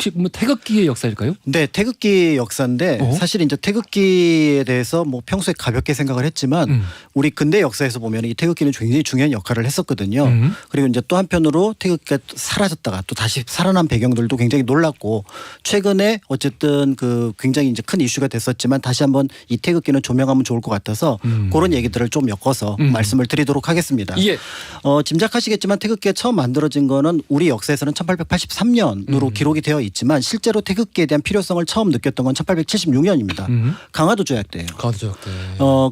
혹시 뭐 태극기의 역사일까요? 네, 태극기 역사인데 사실 이제 태극기에 대해서 뭐 평소에 가볍게 생각을 했지만 우리 근대 역사에서 보면 이 태극기는 굉장히 중요한 역할을 했었거든요. 그리고 이제 또 한편으로 태극기가 사라졌다가 또 다시 살아난 배경들도 굉장히 놀랐고 최근에 어쨌든 그 굉장히 이제 큰 이슈가 됐었지만 다시 한번 이 태극기는 조명하면 좋을 것 같아서 그런 얘기들을 좀 엮어서 말씀을 드리도록 하겠습니다. 예. 짐작하시겠지만 태극기가 처음 만들어진 거는 우리 역사에서는 1883년으로 기록이 되어 있지만 실제로 태극기에 대한 필요성을 처음 느꼈던 건 1876년입니다. 강화도 조약 때예요. 강화도 조약 때.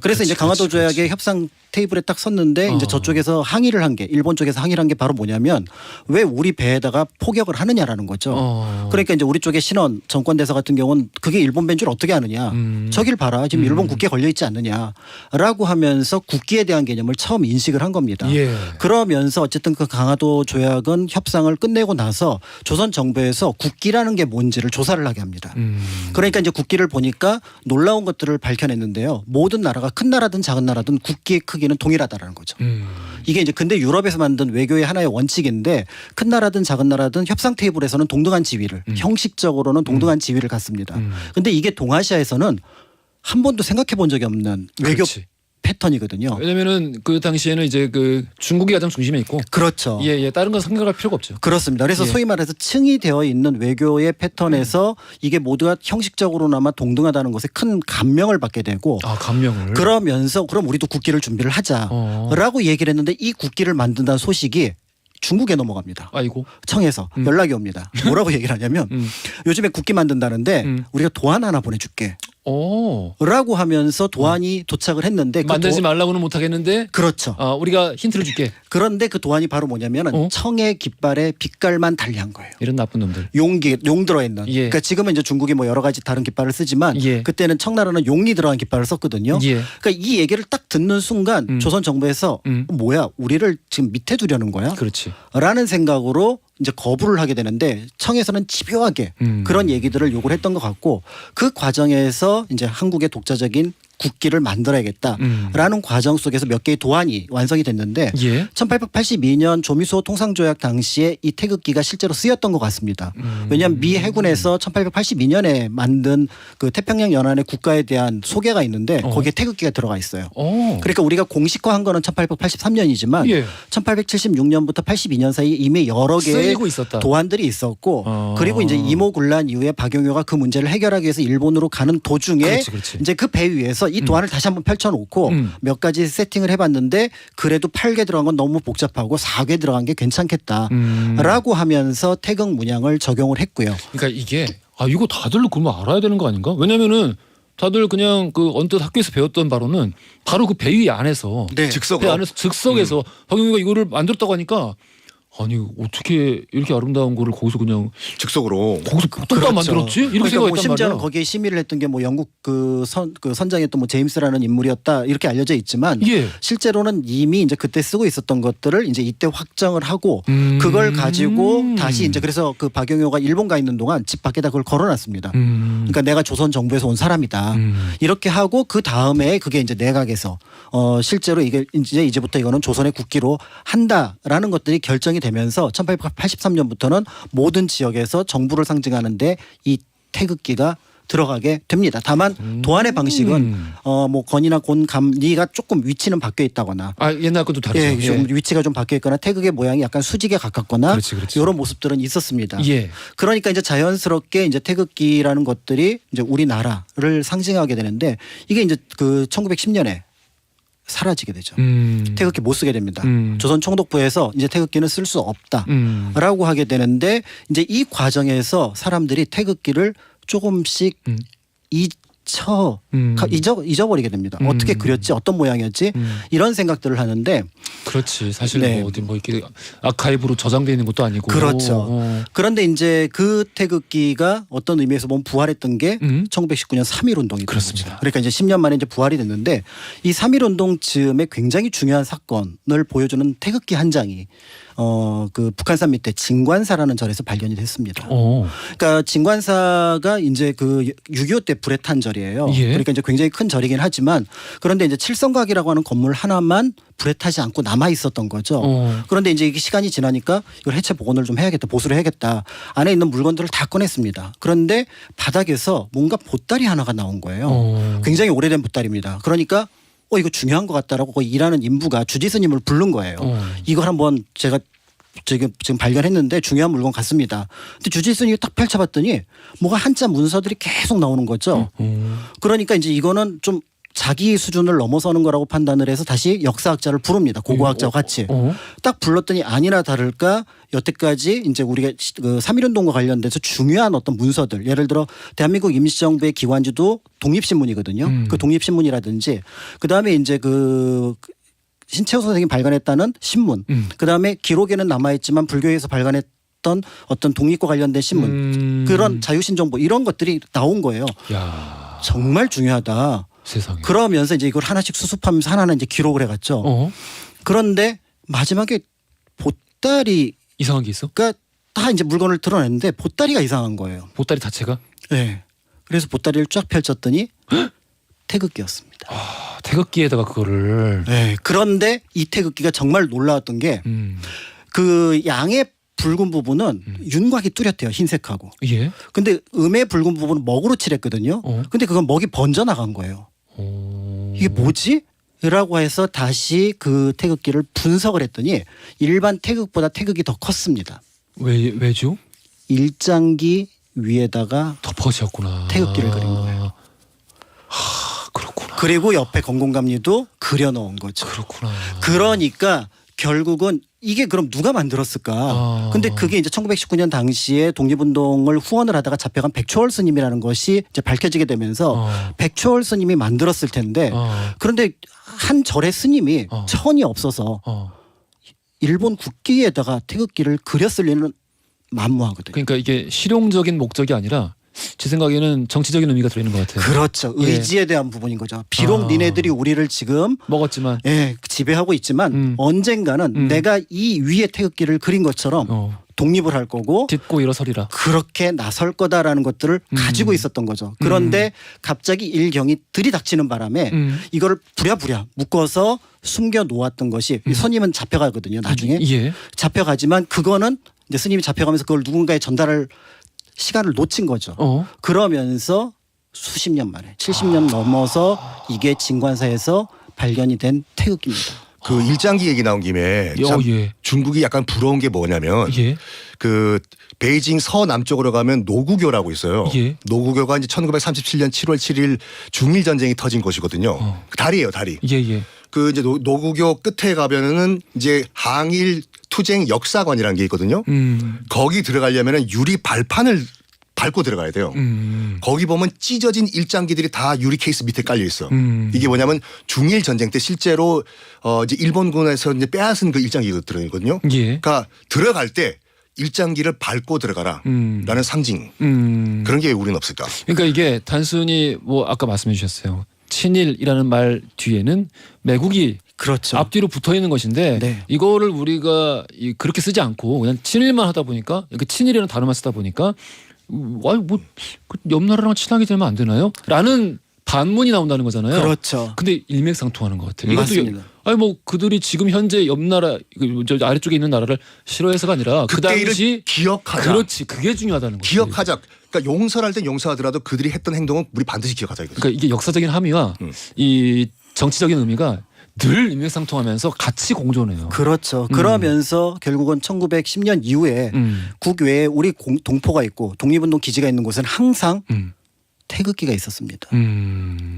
그래서 이제 강화도 조약의 협상 테이블에 딱 섰는데 이제 저쪽에서 항의를 한 게 일본 쪽에서 항의를 한 게 바로 뭐냐면 왜 우리 배에다가 포격을 하느냐라는 거죠. 그러니까 이제 우리 쪽의 신원 정권대사 같은 경우는 그게 일본 배인 줄 어떻게 아느냐. 저길 봐라. 지금 일본 국기에 걸려 있지 않느냐라고 하면서 국기에 대한 개념을 처음 인식을 한 겁니다. 예. 그러면서 어쨌든 그 강화도 조약은 협상을 끝내고 나서 조선 정부에서 국기라는 게 뭔지를 조사를 하게 합니다. 그러니까 이제 국기를 보니까 놀라운 것들을 밝혀냈는데요. 모든 나라가 큰 나라든 작은 나라든 국기의 크기는 동일하다라는 거죠. 이게 이제 근대 유럽에서 만든 외교의 하나의 원칙인데 큰 나라든 작은 나라든 협상 테이블에서는 동등한 지위를 형식적으로는 동등한 지위를 갖습니다. 근데 이게 동아시아에서는 한 번도 생각해 본 적이 없는 외교 그렇지. 패턴이거든요. 왜냐면은 그 당시에는 이제 그 중국이 가장 중심에 있고. 그렇죠. 예, 예. 다른 건 생각할 필요가 없죠. 그렇습니다. 그래서 예. 소위 말해서 층이 되어 있는 외교의 패턴에서 이게 모두가 형식적으로나마 동등하다는 것에 큰 감명을 받게 되고 아, 감명을. 그러면서 그럼 우리도 국기를 준비를 하자라고 얘기를 했는데 이 국기를 만든다는 소식이 중국에 넘어갑니다. 아이고. 청에서 연락이 옵니다. 뭐라고 얘기를 하냐면 요즘에 국기 만든다는데 우리가 도안 하나 보내줄게. 라고 하면서 도안이 도착을 했는데 만들지 말라고는 못하겠는데. 그렇죠. 우리가 힌트를 줄게. 그런데 그 도안이 바로 뭐냐면 청의 깃발에 빛깔만 달리한 거예요. 이런 나쁜 놈들. 용 들어있는. 예. 그러니까 지금은 이제 중국이 뭐 여러 가지 다른 깃발을 쓰지만 예. 그때는 청나라는 용이 들어간 깃발을 썼거든요. 예. 그러니까 이 얘기를 딱 듣는 순간 조선 정부에서 뭐야 우리를 지금 밑에 두려는 거야? 그렇지. 라는 생각으로 이제 거부를 하게 되는데 청에서는 집요하게 그런 얘기들을 요구를 했던 것 같고 그 과정에서 이제 한국의 독자적인 국기를 만들어야겠다라는 과정 속에서 몇 개의 도안이 완성이 됐는데 예. 1882년 조미수호 통상조약 당시에 이 태극기가 실제로 쓰였던 것 같습니다. 왜냐하면 미 해군에서 1882년에 만든 그 태평양 연안의 국가에 대한 소개가 있는데 거기에 태극기가 들어가 있어요. 그러니까 우리가 공식화한 거는 1883년이지만 예. 1876년부터 82년 사이 이미 여러 개의 쓰이고 있었다. 도안들이 있었고 그리고 이제 이모군란 이후에 박용효가 그 문제를 해결하기 위해서 일본으로 가는 도중에 그렇지. 이제 그 배 위에서 이 도안을 다시 한번 펼쳐놓고 몇 가지 세팅을 해봤는데 그래도 8개 들어간 건 너무 복잡하고 4개 들어간 게 괜찮겠다라고 하면서 태극 문양을 적용을 했고요. 그러니까 이게 이거 다들 그러면 알아야 되는 거 아닌가? 왜냐면은 다들 그냥 그 언뜻 학교에서 배웠던 바로는 바로 그 배 위 안에서 네. 배 안에서 즉석에서 박용희가 이거를 만들었다고 하니까 아니 어떻게 이렇게 아름다운 거를 거기서 그냥 즉석으로 거기서 또 만들었지? 이렇게 그러니까 뭐 생각했단 심지어는 말이야. 거기에 심의를 했던 게 뭐 영국 그 선장이었던 뭐 제임스라는 인물이었다 이렇게 알려져 있지만 예. 실제로는 이미 이제 그때 쓰고 있었던 것들을 이제 이때 확정을 하고 그걸 가지고 다시 이제 그래서 그 박용효가 일본 가 있는 동안 집 밖에다 그걸 걸어놨습니다. 그러니까 내가 조선 정부에서 온 사람이다 이렇게 하고 그 다음에 그게 이제 내각에서 실제로 이게 이제부터 이거는 조선의 국기로 한다라는 것들이 결정이 되면서 1883년부터는 모든 지역에서 정부를 상징하는데 이 태극기가 들어가게 됩니다. 다만 도안의 방식은 뭐 건이나 곤, 감리가 조금 위치는 바뀌어 있다거나 옛날 것도 다르죠. 예, 좀 위치가 좀 바뀌어 있거나 태극의 모양이 약간 수직에 가깝거나 그렇지. 이런 모습들은 있었습니다. 예. 그러니까 이제 자연스럽게 이제 태극기라는 것들이 이제 우리나라를 상징하게 되는데 이게 이제 그 1910년에 사라지게 되죠. 태극기 못 쓰게 됩니다. 조선 총독부에서 이제 태극기는 쓸 수 없다라고 하게 되는데 이제 이 과정에서 사람들이 태극기를 조금씩 잊어버리게 됩니다. 어떻게 그렸지, 어떤 모양이었지 이런 생각들을 하는데 그렇지. 사실 네. 뭐 어디 뭐 이렇게 아카이브로 저장돼 있는 것도 아니고. 그렇죠. 그런데 이제 그 태극기가 어떤 의미에서 보면 부활했던 게 1919년 3.1 운동이 그렇습니다. 그러니까 이제 10년 만에 이제 부활이 됐는데 이 3.1 운동 즈음에 굉장히 중요한 사건을 보여주는 태극기 한 장이 그 북한산 밑에 진관사라는 절에서 발견이 됐습니다. 어. 그러니까 진관사가 이제 그 6.25 때 불에 탄 절이에요. 예. 그러니까 이제 굉장히 큰 절이긴 하지만 그런데 이제 칠성각이라고 하는 건물 하나만 불에 타지 않고 남아 있었던 거죠. 그런데 이제 이게 시간이 지나니까 이걸 해체 복원을 좀 해야겠다, 보수를 해야겠다. 안에 있는 물건들을 다 꺼냈습니다. 그런데 바닥에서 뭔가 보따리 하나가 나온 거예요. 굉장히 오래된 보따리입니다. 그러니까 이거 중요한 것 같다라고 거기 일하는 인부가 주지 스님을 부른 거예요. 이걸 한번 제가 지금 발견했는데 중요한 물건 같습니다. 근데 주지 스님이 딱 펼쳐봤더니 뭐가 한자 문서들이 계속 나오는 거죠. 그러니까 이제 이거는 좀 자기 수준을 넘어서는 거라고 판단을 해서 다시 역사학자를 부릅니다. 고고학자와 같이. 딱 불렀더니 아니나 다를까 여태까지 이제 우리가 그 3.1운동과 관련돼서 중요한 어떤 문서들, 예를 들어 대한민국 임시정부의 기관지도 독립신문이거든요. 그 독립신문이라든지 그다음에 이제 그 신채호 선생이 발간했다는 신문, 그다음에 기록에는 남아있지만 불교에서 발간했던 어떤 독립과 관련된 신문, 그런 자유신정보 이런 것들이 나온 거예요. 야. 정말 중요하다. 세상에. 그러면서 이제 이걸 하나씩 수습하면서 하나는 이제 기록을 해갔죠. 그런데 마지막에 보따리가 이상한 게 있어? 다 이제 물건을 드러냈는데 보따리가 이상한 거예요. 보따리 자체가? 네. 그래서 보따리를 쫙 펼쳤더니 태극기였습니다. 아, 태극기에다가 그거를. 네. 그런데 이 태극기가 정말 놀라웠던 게 그 양의 붉은 부분은 윤곽이 뚜렷해요. 흰색하고. 예. 근데 음의 붉은 부분은 먹으로 칠했거든요. 근데 그건 먹이 번져 나간 거예요. 이게 뭐지? 라고 해서 다시 그 태극기를 분석을 했더니 일반 태극보다 태극이 더 컸습니다. 왜죠? 일장기 위에다가 덮어지었구나. 태극기를 그린 거예요. 그렇구나. 그리고 옆에 건공감리도 그려 넣은 거죠. 그렇구나. 그러니까 결국은 이게 그럼 누가 만들었을까? 근데 그게 이제 1919년 당시에 독립운동을 후원을 하다가 잡혀간 백초월 스님이라는 것이 이제 밝혀지게 되면서 백초월 스님이 만들었을 텐데 그런데 한 절의 스님이 천이 없어서 일본 국기에다가 태극기를 그렸을 리는 만무하거든요. 그러니까 이게 실용적인 목적이 아니라 제 생각에는 정치적인 의미가 들어있는 것 같아요. 그렇죠. 예. 의지에 대한 부분인 거죠. 비록 니네들이 우리를 지금 먹었지만 지배하고 있지만 언젠가는 내가 이 위에 태극기를 그린 것처럼 독립을 할 거고 딛고 일어서리라. 그렇게 나설 거다라는 것들을 가지고 있었던 거죠. 그런데 갑자기 일경이 들이닥치는 바람에 이거를 부랴부랴 묶어서 숨겨 놓았던 것이 스님은 잡혀가거든요. 나중에 예. 잡혀가지만 그거는 이제 스님이 잡혀가면서 그걸 누군가에 전달할 시간을 놓친 거죠. 그러면서 수십 년 만에 70년 넘어서 이게 진관사에서 발견이 된 태극기입니다. 그 일장기 얘기 나온 김에 참 예. 중국이 약간 부러운 게 뭐냐면 예. 그 베이징 서남쪽으로 가면 노구교라고 있어요. 예. 노구교가 이제 1937년 7월 7일 중일 전쟁이 터진 곳이거든요. 다리예요, 다리. 예. 그 이제 노구교 끝에 가면은 이제 항일 투쟁 역사관이라는 게 있거든요. 거기 들어가려면은 유리 발판을 밟고 들어가야 돼요. 거기 보면 찢어진 일장기들이 다 유리 케이스 밑에 깔려 있어. 이게 뭐냐면 중일 전쟁 때 실제로 이제 일본군에서 이제 빼앗은 그 일장기가 들어있거든요. 예. 그러니까 들어갈 때 일장기를 밟고 들어가라라는 상징. 그런 게 왜 우리는 없을까? 그러니까 이게 단순히 뭐 아까 말씀해 주셨어요. 친일이라는 말 뒤에는 매국이 그렇죠. 앞뒤로 붙어 있는 것인데 네. 이거를 우리가 그렇게 쓰지 않고 그냥 친일만 하다 보니까 이렇게 친일이라는 단어만 쓰다 보니까 옆 나라랑 친하게 되면 안 되나요? 라는 반문이 나온다는 거잖아요. 그렇죠. 근데 일맥상통하는 것 같아요. 맞습니다. 아니 뭐 그들이 지금 현재 옆 나라 저 아래쪽에 있는 나라를 싫어해서가 아니라 그 그때 당시 일을 기억하자. 그렇지 그게 중요하다는 거죠. 기억하자. 그러니까 용서를 할 땐 용서하더라도 그들이 했던 행동은 우리 반드시 기억하자 이거죠. 그러니까 이게 역사적인 함의와 이 정치적인 의미가 늘 일맥상통하면서 같이 공존해요. 그렇죠. 그러면서 결국은 1910년 이후에 국외에 우리 동포가 있고 독립운동 기지가 있는 곳은 항상 태극기가 있었습니다.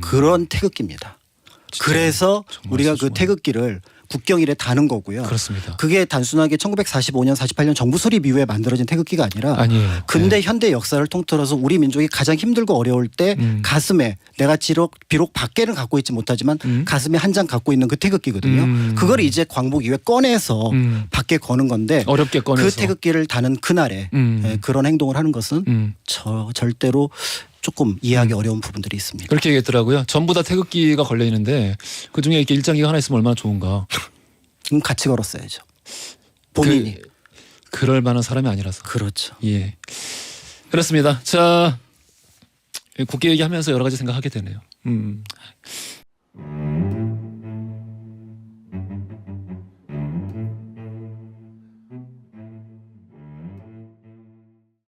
그런 태극기입니다. 그래서 우리가 그 태극기를 국경일에 다는 거고요. 그렇습니다. 그게 단순하게 1945년, 48년 정부 수립 이후에 만들어진 태극기가 아니라 아니에요. 근대 현대 역사를 통틀어서 우리 민족이 가장 힘들고 어려울 때 가슴에 내가 비록 밖에는 갖고 있지 못하지만 가슴에 한 장 갖고 있는 그 태극기거든요. 그걸 이제 광복 이후에 꺼내서 밖에 거는 건데 어렵게 꺼내서 그 태극기를 다는 그날에 그런 행동을 하는 것은 절대로 조금 이해하기 어려운 부분들이 있습니다. 그렇게 얘기했더라고요. 전부 다 태극기가 걸려 있는데 그 중에 이렇게 일장기가 하나 있으면 얼마나 좋은가. 같이 걸었어야죠. 본인이. 그럴 만한 사람이 아니라서. 그렇죠. 예. 그렇습니다. 자, 국회 얘기하면서 여러 가지 생각하게 되네요.